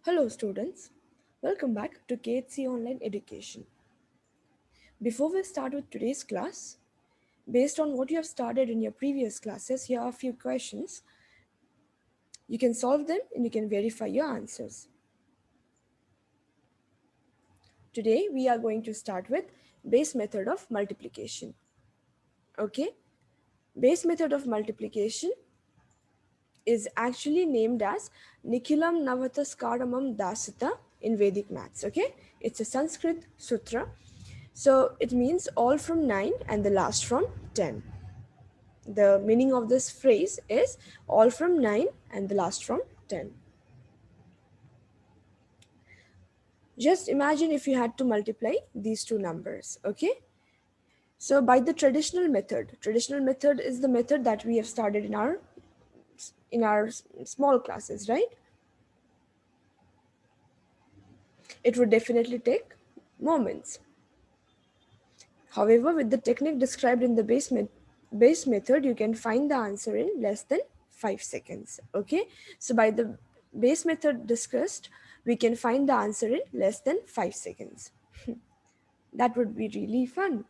Hello students, welcome back to KHC Online Education. Before we start with today's class, based on what you have studied in your previous classes, here are a few questions. You can solve them and you can verify your answers. Today we are going to start with base method of multiplication. Okay, base method of multiplication is actually named as Nikhilam Navataskaramam Dasita in Vedic maths. Okay, it's a Sanskrit sutra. So it means all from 9 and the last from 10. The meaning of this phrase is all from 9 and the last from 10. Just imagine if you had to multiply these two numbers, okay? So by the traditional method is the method that we have started in our small classes, right? It would definitely take moments. However, with the technique described in the base method, you can find the answer in less than 5 seconds. Okay, so by the base method discussed, we can find the answer in less than 5 seconds. That would be really fun.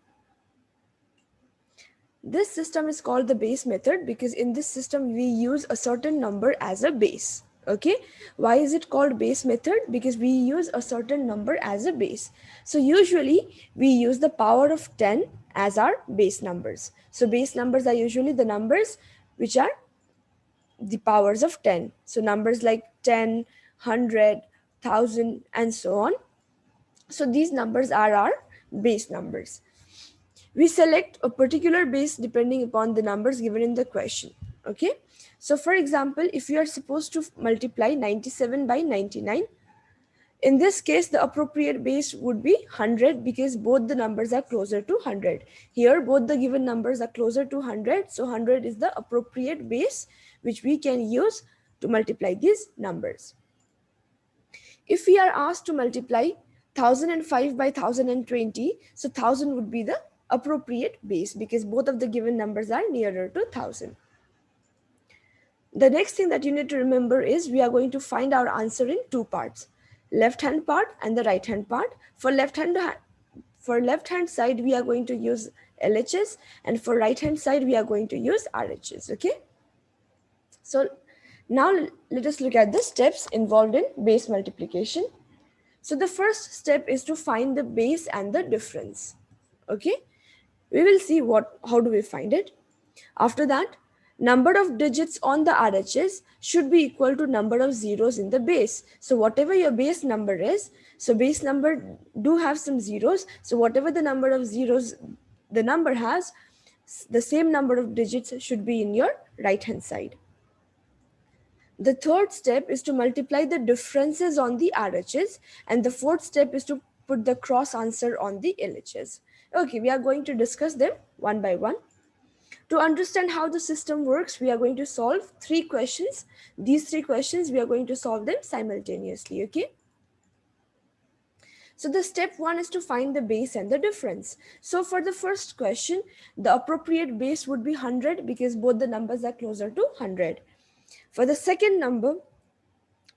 This system is called the base method because in this system we use a certain number as a base. Okay, why is it called base method? Because we use a certain number as a base. So usually we use the power of 10 as our base numbers. So base numbers are usually the numbers which are the powers of 10. So numbers like 10, 100, 1000 and so on. So these numbers are our base numbers. We select a particular base depending upon the numbers given in the question. Okay, so for example, if you are supposed to multiply 97 by 99, in this case the appropriate base would be 100 because both the numbers are closer to 100. Here both the given numbers are closer to 100, so 100 is the appropriate base which we can use to multiply these numbers. If we are asked to multiply 1005 by 1020, so 1000 would be the appropriate base because both of the given numbers are nearer to 1000. The next thing that you need to remember is we are going to find our answer in two parts, left hand part and the right hand part. For left hand side we are going to use LHS, and for right hand side we are going to use RHS. Okay, so now let us look at the steps involved in base multiplication. So the first step is to find the base and the difference. Okay, we will see how do we find it. After that, number of digits on the RHS should be equal to number of zeros in the base. So whatever your base number is, so base number do have some zeros. So whatever the number of zeros the number has, the same number of digits should be in your right hand side. The third step is to multiply the differences on the RHS, and the fourth step is to put the cross answer on the LHS. Okay, we are going to discuss them one by one. To understand how the system works, we are going to solve three questions. These three questions, we are going to solve them simultaneously, okay? So the step one is to find the base and the difference. So for the first question, the appropriate base would be 100 because both the numbers are closer to 100. For the second number,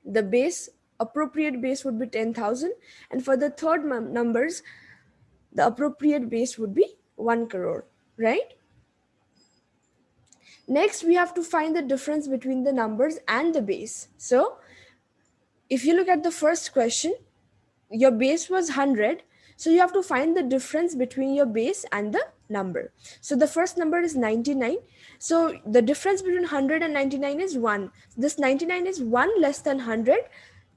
the appropriate base would be 10,000, and for the third numbers the appropriate base would be 1 crore, right? Next we have to find the difference between the numbers and the base. So if you look at the first question, your base was 100, so you have to find the difference between your base and the number. So the first number is 99, so the difference between 100 and 99 is 1. This 99 is 1 less than 100,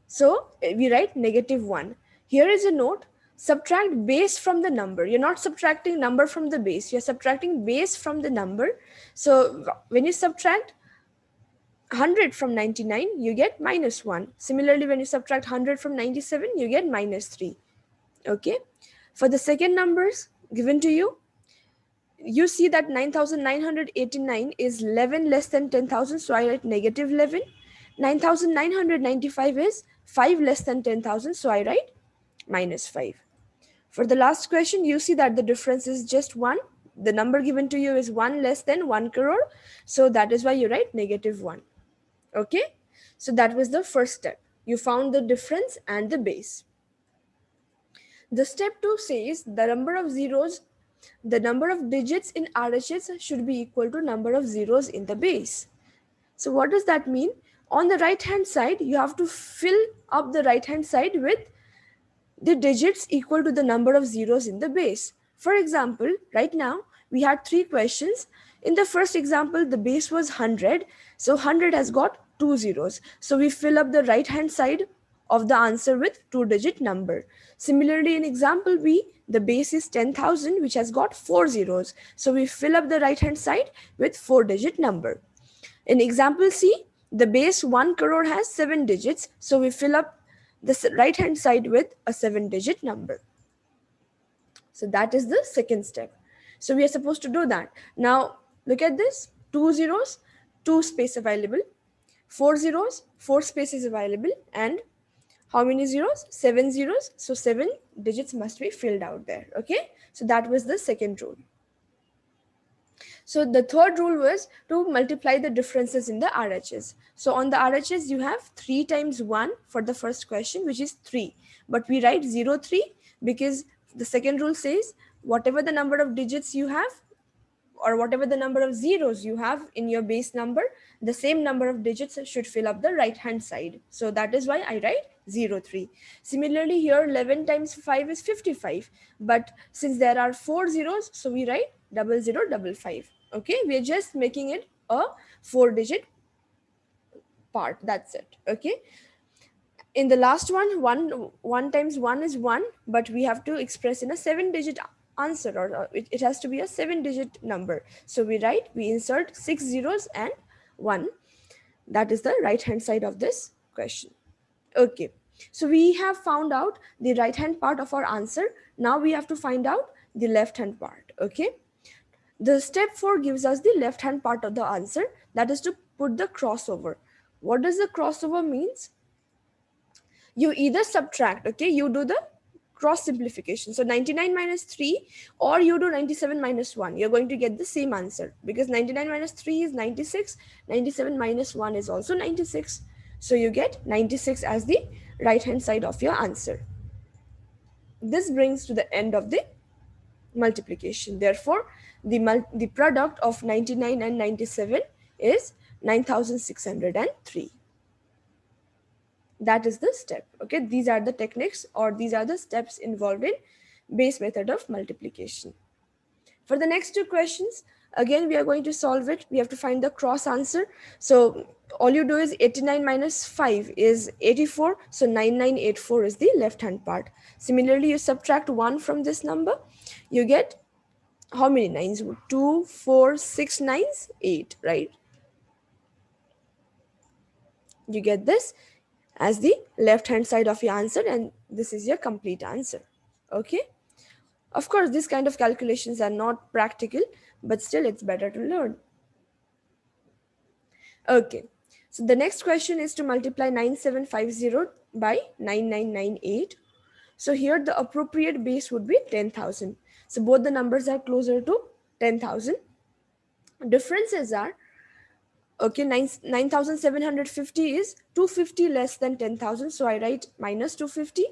so we write -1. Here is a note: subtract base from the number. You're not subtracting number from the base, you're subtracting base from the number. So when you subtract 100 from 99, you get -1. Similarly, when you subtract 100 from 97, you get -3. Okay. For the second numbers given to you, you see that 9,989 is 11 less than 10,000, so I write -11. 9,995 is 5 less than 10,000, so I write -5. For the last question, you see that the difference is just 1. The number given to you is 1 less than 1 crore, so that is why you write -1. Okay, so that was the first step. You found the difference and the base. The step 2 says the number of digits in RHS should be equal to number of zeros in the base. So what does that mean? On the right hand side, you have to fill up the right hand side with the digits equal to the number of zeros in the base. For example, right now we had 3 questions. In the first example, the base was 100. So 100 has got 2 zeros. So we fill up the right hand side of the answer with 2-digit number. Similarly, in example B, the base is 10,000, which has got 4 zeros. So we fill up the right hand side with 4-digit number. In example C, the base 1 crore has 7 digits. So we fill up the right hand side with a 7-digit number. So that is the second step. So we are supposed to do that. Now look at this: 2 zeros, 2 space available; 4 zeros, 4 spaces available; and how many zeros? 7 zeros. So 7 digits must be filled out there. Okay, so that was the second rule. So the third rule was to multiply the differences in the RHS. So on the RHS, you have 3 times 1 for the first question, which is 3. But we write 0, 3 because the second rule says whatever the number of digits you have, or whatever the number of zeros you have in your base number, the same number of digits should fill up the right hand side. So that is why I write 0, 3. Similarly, here 11 times 5 is 55. But since there are 4 zeros, so we write 0055. Okay, we are just making it a 4-digit part. That's it. Okay. In the last one, 1 times 1 is 1, but we have to express in a 7-digit answer, or it has to be a 7-digit number. So we insert 6 zeros and 1. That is the right hand side of this question. Okay, so we have found out the right hand part of our answer. Now we have to find out the left hand part. Okay, the step 4 gives us the left hand part of the answer, that is to put the crossover. What does the crossover means? You either subtract, okay, you do the cross simplification. So 99 minus 3, or you do 97 minus 1. You're going to get the same answer because 99 minus 3 is 96. 97 minus 1 is also 96. So you get 96 as the right hand side of your answer. This brings to the end of the multiplication. Therefore, the product of 99 and 97 is 9603. That is the step. Okay, these are the techniques, or these are the steps involved in base method of multiplication. For the next 2 questions, again we are going to solve it. We have to find the cross answer. So all you do is 89 minus 5 is 84. So 9984 is the left hand part. Similarly, you subtract 1 from this number, you get how many nines? 2, 4, 6 nines, 8, right? You get this as the left hand side of your answer, and this is your complete answer. Okay, of course this kind of calculations are not practical, but still it's better to learn. Okay, so the next question is to multiply 9750 by 9998. So here the appropriate base would be 10,000. So both the numbers are closer to 10,000. Differences are, okay, 9,750 is 250 less than 10,000. So I write minus 250.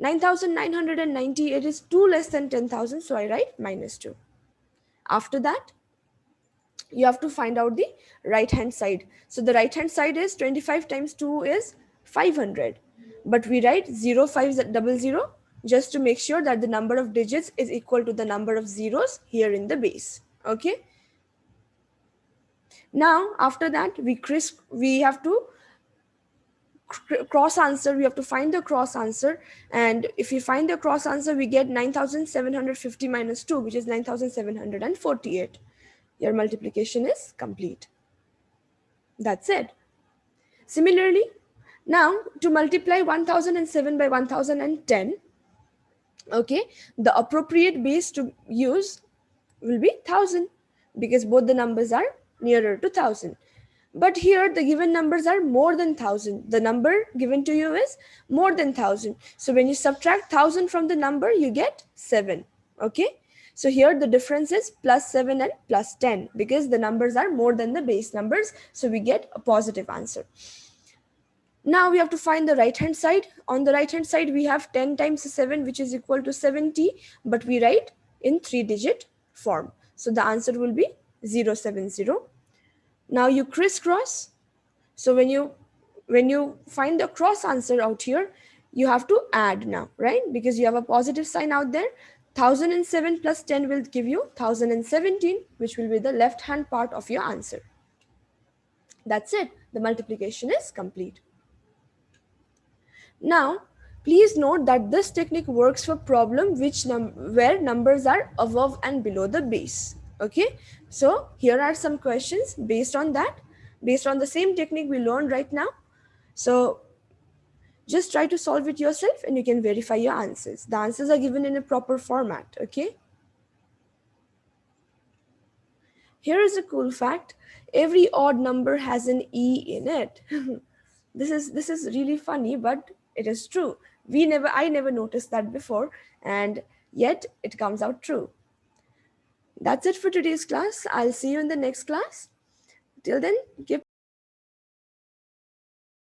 9,998 is 2 less than 10,000. So I write minus 2. After that, you have to find out the right hand side. So the right hand side is 25 times 2 is 500. But we write 0500 just to make sure that the number of digits is equal to the number of zeros here in the base. Okay. Now, after that, we have to cross answer. We have to find the cross answer. And if we find the cross answer, we get 9,750 minus 2, which is 9,748. Your multiplication is complete. That's it. Similarly, now to multiply 1007 by 1010, okay, the appropriate base to use will be 1000 because both the numbers are nearer to 1000. But here the given numbers are more than 1000. The number given to you is more than 1000. So when you subtract 1000 from the number, you get 7. Okay. So here the difference is plus 7 and plus 10 because the numbers are more than the base numbers. So we get a positive answer. Now we have to find the right hand side. On the right hand side we have 10 times 7, which is equal to 70, but we write in 3-digit form, so the answer will be 070. Now you crisscross. So when you find the cross answer out here, you have to add now, right? Because you have a positive sign out there. 1007 plus 10 will give you 1017, which will be the left hand part of your answer. That's it. The multiplication is complete. Now, please note that this technique works for problem where numbers are above and below the base. Okay, so here are some questions based on that, based on the same technique we learned right now. So just try to solve it yourself and you can verify your answers. The answers are given in a proper format. Okay. Here is a cool fact. Every odd number has an E in it. This is really funny, but it is true. I never noticed that before, and yet it comes out true. That's it for today's class. I'll see you in the next class. Till then, keep